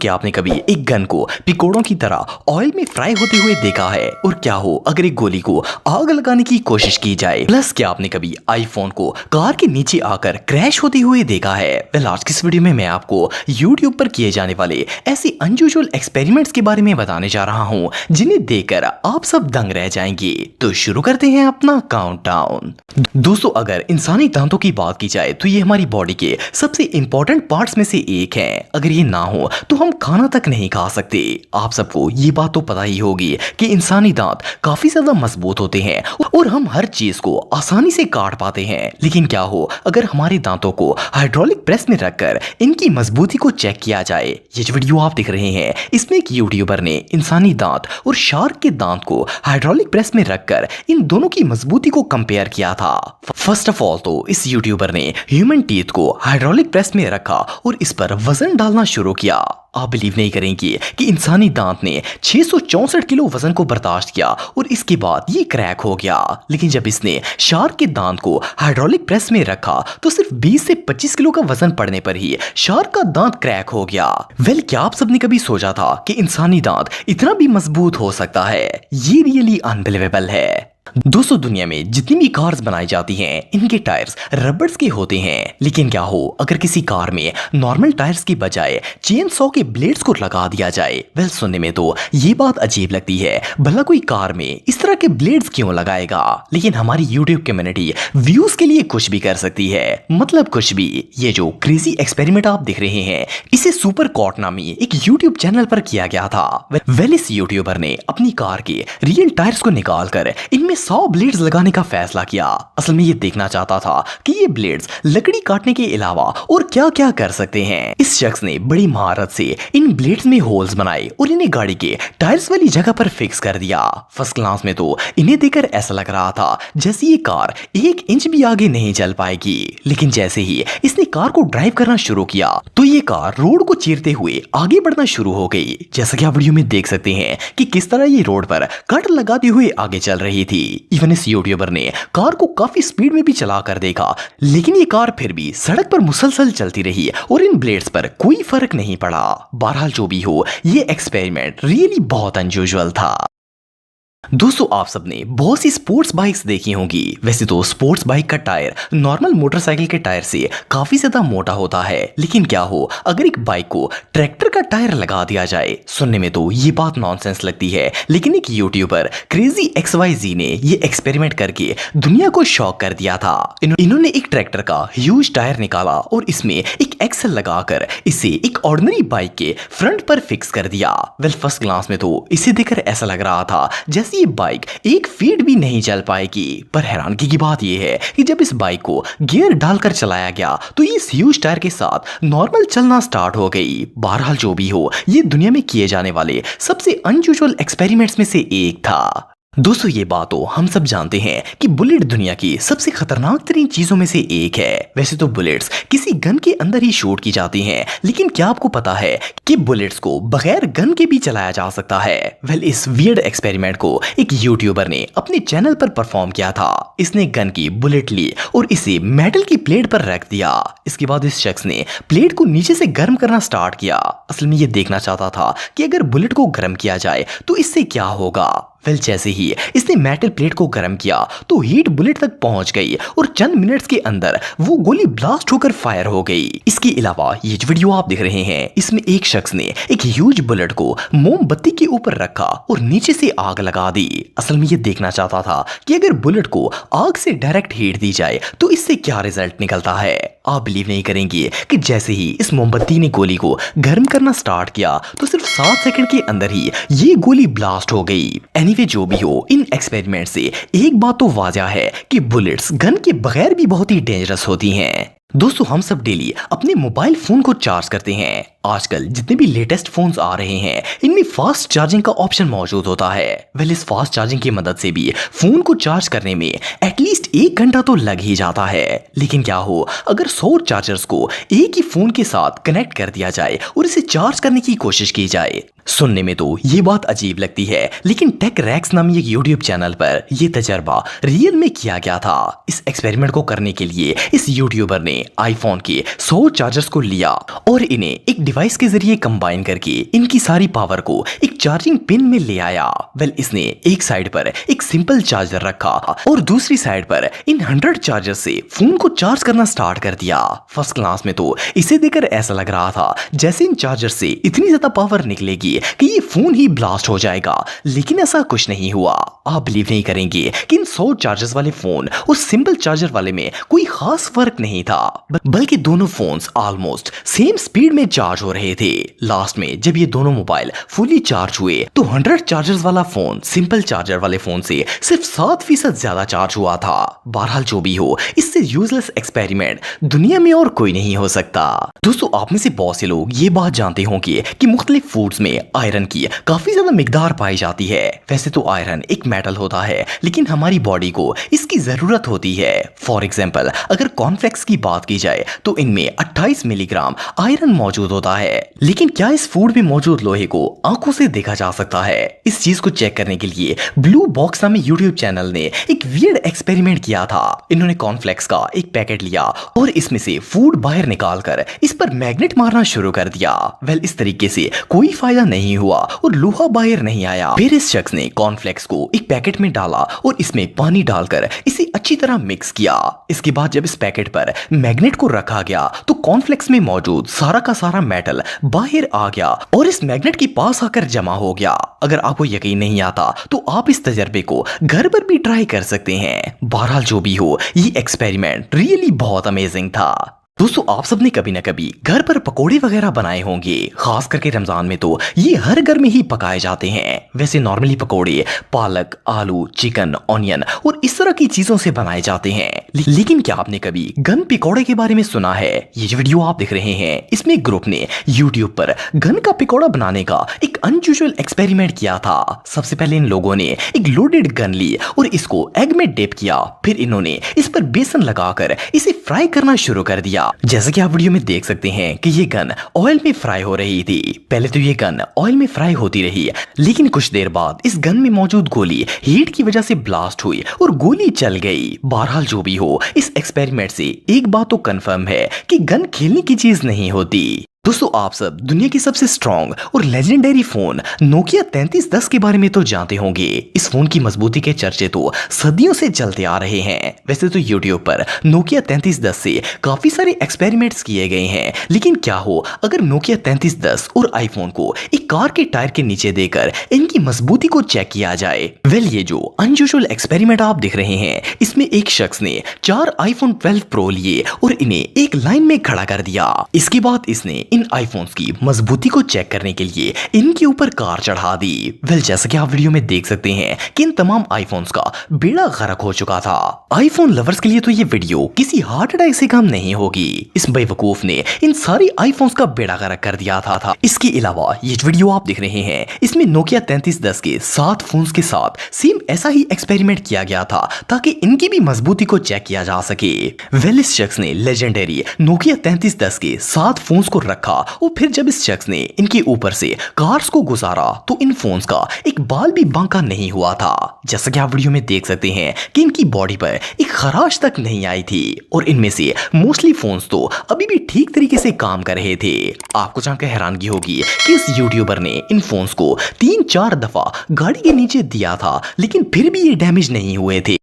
क्या आपने कभी एक गन को पिकोड़ों की तरह ऑयल में फ्राई होते हुए देखा है? और क्या हो अगर एक गोली को आग लगाने की कोशिश की जाए? प्लस क्या आपने कभी आईफोन को कार के नीचे आकर क्रैश होते हुए देखा है? वेल, आज की इस वीडियो में मैं आपको यूट्यूब पर किए जाने वाले ऐसे अनयूजुअल एक्सपेरिमेंट्स के बारे में बताने जा रहा हूँ जिन्हें देखकर आप सब दंग रह जाएंगे। तो शुरू करते हैं अपना काउंटडाउन। दोस्तों, अगर इंसानी दांतों की बात की जाए तो ये हमारी बॉडी के सबसे इंपॉर्टेंट पार्ट्स में से एक है। अगर ये ना हो तो हम खाना तक नहीं खा सकते। आप सबको ये बात तो पता ही होगी कि इंसानी दांत काफी ज्यादा मजबूत होते हैं और हम हर चीज को आसानी से काट पाते हैं। लेकिन क्या हो अगर हमारे दांतों को हाइड्रोलिक प्रेस में रखकर इनकी मजबूती को चेक किया जाए? ये जो वीडियो आप देख रहे हैं इसमें एक यूट्यूबर ने इंसानी दांत और शार्क के दांत को हाइड्रोलिक प्रेस में रखकर इन दोनों की मजबूती को कंपेयर किया था। फर्स्ट ऑफ ऑल तो इस यूट्यूबर ने ह्यूमन टीथ को हाइड्रोलिक प्रेस में रखा और इस पर वजन डालना शुरू किया। आप बिलीव नहीं करेंगे कि इंसानी दांत ने 664 किलो वजन को बर्दाश्त किया और इसके बाद ये क्रैक हो गया। लेकिन जब इसने शार्क के दांत को हाइड्रोलिक प्रेस में रखा तो सिर्फ 20 से 25 किलो का वजन पड़ने पर ही शार्क का दांत क्रैक हो गया। वेल, क्या आप सबने कभी सोचा था कि इंसानी दांत इतना भी मजबूत हो सकता है? ये रियली अनबिलीवेबल है। दोस्तों, दुनिया में जितनी भी कार्स बनाई जाती हैं इनके टायर्स रबर्स के होते हैं। लेकिन क्या हो अगर किसी कार में नॉर्मल टायर्स की बजाय चेन सॉ के ब्लेड्स को लगा दिया जाए? वेल, सुनने में तो ये बात अजीब लगती है, भला कोई कार में इस तरह के ब्लेड्स क्यों लगाएगा? लेकिन हमारी यूट्यूब कम्युनिटी व्यूज के लिए कुछ भी कर सकती है, मतलब कुछ भी। ये जो क्रेजी एक्सपेरिमेंट आप देख रहे हैं इसे सुपर कॉट नामी एक यूट्यूब चैनल पर किया गया था। वेल, इस यूट्यूबर ने अपनी कार के रियल टायर्स को निकाल कर इनमें 100 ब्लेड्स लगाने का फैसला किया। असल में ये देखना चाहता था कि ये ब्लेड्स लकड़ी काटने के अलावा और क्या क्या कर सकते हैं। इस शख्स ने बड़ी महारत से इन ब्लेड्स में होल्स बनाए और इन्हें गाड़ी के टायर्स वाली जगह पर फिक्स कर दिया। फर्स्ट क्लास में तो इन्हें देखकर ऐसा लग रहा था जैसे ये कार 1 इंच भी आगे नहीं चल पाएगी। लेकिन जैसे ही इसने कार को ड्राइव करना शुरू किया तो ये कार रोड को चीरते हुए आगे बढ़ना शुरू हो गई। जैसा कि आप वीडियो में देख सकते हैं कि किस तरह ये रोड पर कट लगाते हुए आगे चल रही थी। इवन इस यूट्यूबर ने कार को काफी स्पीड में भी चला कर देखा, लेकिन ये कार फिर भी सड़क पर मुसलसल चलती रही और इन ब्लेड्स पर कोई फर्क नहीं पड़ा। बहरहाल जो भी हो, ये एक्सपेरिमेंट रियली बहुत अनयूजुअल था। दोस्तों, आप सबने बहुत सी स्पोर्ट्स बाइक्स देखी होंगी। वैसे तो स्पोर्ट्स बाइक का टायर नॉर्मल मोटरसाइकिल के टायर से काफी ज्यादा मोटा होता है। लेकिन क्या हो अगर एक बाइक को ट्रैक्टर का टायर लगा दिया जाए? सुनने में तो ये बात नॉनसेंस लगती है, लेकिन एक यूट्यूबर क्रेजी XYZ ने ये एक्सपेरिमेंट करके दुनिया को शॉक कर दिया था। इन्होंने एक ट्रैक्टर का ह्यूज टायर निकाला और इसमें एक एक्सल लगाकर इसे एक ऑर्डिनरी बाइक के फ्रंट पर फिक्स कर दिया। वेल, फर्स्ट क्लास में तो इसे देखकर ऐसा लग रहा था जैसे ये बाइक 1 फीट भी नहीं चल पाएगी। पर हैरानगी की बात यह है कि जब इस बाइक को गियर डालकर चलाया गया तो ये इस ह्यूज टायर के साथ नॉर्मल चलना स्टार्ट हो गई। बहरहाल जो भी हो, ये दुनिया में किए जाने वाले सबसे अनयूजुअल एक्सपेरिमेंट्स में से एक था। दोस्तों, ये बात तो हम सब जानते हैं कि बुलेट दुनिया की सबसे खतरनाक तरीन चीजों में से एक है। वैसे तो बुलेट्स किसी गन के अंदर ही शूट की जाती हैं, लेकिन क्या आपको पता है कि बुलेट्स को बगैर गन के भी चलाया जा सकता है? वेल, इस वियर्ड एक्सपेरिमेंट को एक यूट्यूबर ने अपने चैनल पर परफॉर्म किया था। इसने गन की बुलेट ली और इसे मेटल की प्लेट पर रख दिया। इसके बाद इस शख्स ने प्लेट को नीचे से गर्म करना स्टार्ट किया। असल में ये देखना चाहता था कि अगर बुलेट को गर्म किया जाए तो इससे क्या होगा। वेल, जैसे ही इसने मेटल प्लेट को गर्म किया तो हीट बुलेट तक पहुंच गई और चंद मिनट्स के अंदर वो गोली ब्लास्ट होकर फायर हो गई। इसके अलावा ये जो वीडियो आप देख रहे हैं इसमें एक शख्स ने एक ह्यूज बुलेट को मोमबत्ती के ऊपर रखा और नीचे से आग लगा दी। असल में ये देखना चाहता था कि अगर बुलेट को आग से डायरेक्ट हीट दी जाए तो इससे क्या रिजल्ट निकलता है। आप बिलीव नहीं करेंगे कि जैसे ही इस मोमबत्ती ने गोली को गर्म करना स्टार्ट किया तो सिर्फ 7 सेकंड के अंदर ही ये गोली ब्लास्ट हो गई। जो भी हो, इन एक्सपेरिमेंट से एक बात तो वाज़ह है कि बुलेट्स गन के बगैर भी बहुत ही डेंजरस होती हैं। दोस्तों, हम सब डेली अपने मोबाइल फोन को चार्ज करते हैं। आजकल जितने भी लेटेस्ट फोन्स आ रहे हैं इनमें फास्ट चार्जिंग का ऑप्शन मौजूद होता है। वेल, इस फास्ट चार्जिंग की मदद से भी फोन को चार्ज करने में एटलीस्ट 1 घंटा तो लग ही जाता है। लेकिन क्या हो अगर 100 चार्जर्स को एक ही फोन के साथ कनेक्ट कर दिया जाए और इसे चार्ज करने की कोशिश की जाए? सुनने में तो ये बात अजीब लगती है, लेकिन टेक रैक्स नामी एक यूट्यूब चैनल पर यह तजर्बा रियल में किया गया था। इस एक्सपेरिमेंट को करने के लिए इस यूट्यूबर ने आईफोन के 100 चार्जर्स को लिया और इन्हें एक डिवाइस के जरिए कंबाइन करके इनकी सारी पावर को एक चार्जिंग पिन में ले आया। इसने एक साइड पर एक सिंपल चार्जर रखा और दूसरी साइड पर इन 100 चार्जर से फोन को चार्ज करना स्टार्ट कर दिया। फर्स्ट क्लास में तो इसे देखकर ऐसा लग रहा था जैसे इन चार्जर से इतनी ज्यादा पावर निकलेगी कि ये फोन ही ब्लास्ट हो जाएगा, लेकिन ऐसा कुछ नहीं हुआ। आप बिलीव नहीं करेंगे कि इन 100 चार्जर्स वाले फोन और सिंपल चार्जर वाले में कोई खास फर्क नहीं था, बल्कि दोनों फोन्स ऑलमोस्ट सेम स्पीड में चार्ज हो रहे थे। लास्ट में जब ये दोनों मोबाइल फुली चार्ज हुए तो 100 चार्जर्स वाला फोन सिंपल चार्जर वाले फोन से सिर्फ 7% ज्यादा चार्ज हुआ था। बहरहाल जो भी हो, इससे यूजलेस एक्सपेरिमेंट दुनिया में और कोई नहीं हो सकता। दोस्तों, आप में से बहुत से लोग ये बात जानते होंगे कि मुख्तलिफ फूड्स में आयरन की काफी ज्यादा मिकदार पाई जाती है। वैसे तो आयरन एक मेटल होता है, लेकिन हमारी बॉडी को इसकी जरूरत होती है। फॉर एग्जाम्पल, अगर कॉर्नफ्लेक्स की बात की जाए तो इनमें 28 मिलीग्राम आयरन मौजूद होता है। लेकिन क्या इस फूड में मौजूद लोहे को आंखों से देखा जा सकता है? इस चीज को चेक करने के लिए ब्लू बॉक्स नामे यूट्यूब चैनल ने एक वियर्ड एक्सपेरिमेंट किया था। इन्होंने कॉर्नफ्लेक्स का एक पैकेट लिया और इसमें से फूड बाहर निकालकर इस पर मैग्नेट मारना शुरू कर दिया। इस तरीके से कोई फायदा नहीं हुआ और लोहा बाहर नहीं आया। फिर इस शख्स ने कॉर्नफ्लेक्स को एक पैकेट में डाला और इसमें पानी डालकर इसे अच्छी तरह मिक्स किया। इसके बाद जब इस पैकेट पर मैग्नेट को रखा गया तो कॉर्नफ्लेक्स में मौजूद सारा का सारा मेटल बाहर आ गया और इस मैग्नेट के पास आकर जमा हो गया। अगर आपको यकीन नहीं आता तो आप इस तजर्बे को घर पर भी ट्राई कर सकते हैं। बहरहाल जो भी हो, ये एक्सपेरिमेंट रियली बहुत अमेजिंग था। दोस्तों, आप सबने कभी ना कभी घर पर पकोड़े वगैरह बनाए होंगे। खास करके रमजान में तो ये हर घर में ही पकाए जाते हैं। वैसे नॉर्मली पकोड़े पालक, आलू, चिकन, ऑनियन और इस तरह की चीजों से बनाए जाते हैं। लेकिन क्या आपने कभी गन पकौड़े के बारे में सुना है? ये जो वीडियो आप देख रहे हैं, इसमें एक ग्रुप ने यूट्यूब पर गन का पकौड़ा बनाने का एक अनयूजुअल एक्सपेरिमेंट किया था। सबसे पहले इन लोगों ने एक लोडेड गन ली और इसको एग में डिप किया। फिर इन्होंने इस पर बेसन लगाकर इसे फ्राई करना शुरू कर दिया। जैसा कि आप वीडियो में देख सकते हैं कि ये गन ऑयल में फ्राई हो रही थी। पहले तो ये गन ऑयल में फ्राई होती रही, लेकिन कुछ देर बाद इस गन में मौजूद गोली हीट की वजह से ब्लास्ट हुई और गोली चल गई। बहरहाल जो भी हो, इस एक्सपेरिमेंट से एक बात तो कंफर्म है कि गन खेलने की चीज नहीं होती। दोस्तों, आप सब दुनिया की सबसे स्ट्रॉन्ग और लेजेंडरी फोन नोकिया 3310 के बारे में तो जानते होंगे। इस फोन की मजबूती के चर्चे तो सदियों से चलते आ रहे हैं। वैसे तो यूट्यूब पर नोकिया 3310 से काफी सारे एक्सपेरिमेंट्स किए गए हैं, लेकिन क्या हो अगर नोकिया 3310 और आईफोन को एक कार के टायर के नीचे देकर इनकी मजबूती को चेक किया जाए। ये जो अनयूजुअल एक्सपेरिमेंट आप देख रहे हैं, इसमें एक शख्स ने 4 आईफोन 12 प्रो लिए और इन्हें एक लाइन में खड़ा कर दिया। इसके बाद इसने इन आईफोन्स की मजबूती को चेक करने के लिए इनके ऊपर कार चढ़ा दी। जैसा कि आप वीडियो में देख सकते हैं कि इन तमाम आईफोन्स का बेड़ा गर्क हो चुका था। आईफोन लवर्स के लिए तो ये वीडियो किसी हार्ट अटैक से कम नहीं होगी। इस बेवकूफ ने इन सारी आईफोन्स का बेड़ा गर्क कर दिया था। इसके अलावा ये वीडियो आप देख रहे हैं, इसमें नोकिया 3310 के 7 फोन्स के साथ सेम ऐसा ही एक्सपेरिमेंट किया गया था ताकि इनकी भी मजबूती को चेक किया जा सके। इस शख्स ने लेजेंडरी नोकिया 3310 के 7 फोन्स को रखा और फिर जब इस शख्स ने इनके ऊपर से कार्स को गुजारा तो इन फोन्स का एक बाल भी बांका नहीं हुआ था। जैसा कि आप वीडियो में देख सकते हैं कि इनकी बॉडी पर एक खराश तक नहीं आई थी और इनमें से मोस्टली फोन्स तो अभी भी ठीक तरीके से काम कर रहे थे। आपको जानकर हैरानगी होगी कि इस यूट्यूबर ने इन फोन्स को 3-4 दफा गाड़ी के नीचे दिया था, लेकिन फिर भी ये डैमेज नहीं हुए थे।